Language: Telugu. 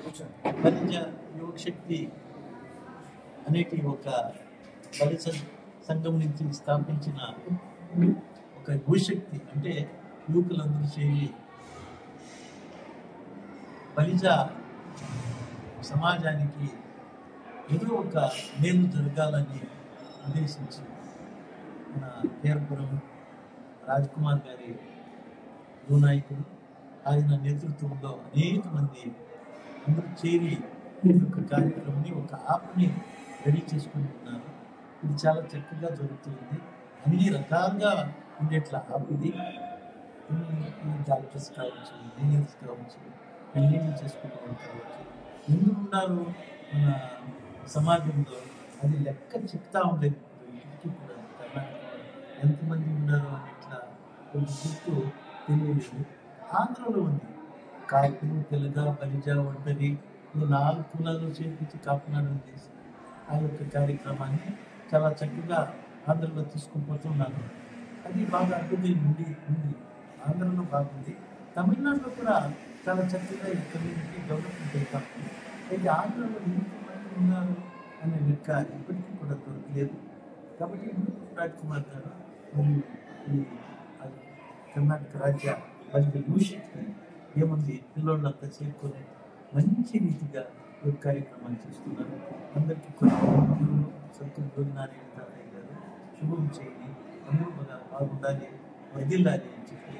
బలిజ యువక శక్తి అనేటి ఒక బలిజ సంఘం నుంచి స్థాపించిన ఒక యువశక్తి, అంటే యువకులందరూ చేరి బలిజ సమాజానికి ఏదో ఒక మేలు జరగాలని ఉద్దేశించి మన కేరపురం రాజ్కుమార్ గారి యువ నాయకుడు, ఆయన నేతృత్వంలో అనేక మంది అందరూ చేరి ఈ యొక్క కార్యక్రమాన్ని, ఒక యాప్ని రెడీ చేసుకుని ఉన్నారు. ఇది చాలా చక్కగా జరుగుతుంది. అన్ని రకాలుగా ఉండేట్ల యాప్ ఇది. డాక్టర్స్ కావచ్చు, ఇంజనీర్స్ కావచ్చు, పెళ్ళిళ్ళు చేసుకునే వాళ్ళు కావచ్చు, ఎందుకు ఉన్నారు మన సమాజంలో అది లెక్క చెప్తా ఉండేది. ఇప్పటికీ కూడా కర్ణాటకలో ఎంతమంది ఉన్నారు అని ఇట్లా కొంచెం గుర్తు తెలియలేదు. ఆంధ్రలో ఉంది కాపులు, తెలుగ, బలిజ, ఒంటరి, ఈ 4 కులాలు చేర్పించి కాపునాడు చేసి ఆ యొక్క కార్యక్రమాన్ని చాలా చక్కగా ఆంధ్రలో తీసుకుపోతున్నారు. అది బాగా అభివృద్ధి ఉంది. ఆంధ్రలో బాగుంది. తమిళనాడులో కూడా చాలా చక్కగా ఈ కమ్యూనిటీ డెవలప్మెంట్ అవుతాం. అయితే ఆంధ్రలో ఎంతమంది ఉన్నారు అనే లెక్క ఇప్పటికీ కూడా దొరకలేదు. కాబట్టి రాజ్కుమార్ గారు మరియు ఈ కర్ణాటక రాజ్య బలిజ యువశక్తి ఏముంది, పిల్లోళ్ళంతా చేరుకొని మంచి రీతిగా ఈ కార్యక్రమాలు చేస్తున్నారు. అందరికీ కొన్ని సంతూర్ గోవినారాయణ తాతయ్య గారు శుభం చేయండి, అందరూ బాగుండాలి, వదిలాలి అని చెప్పి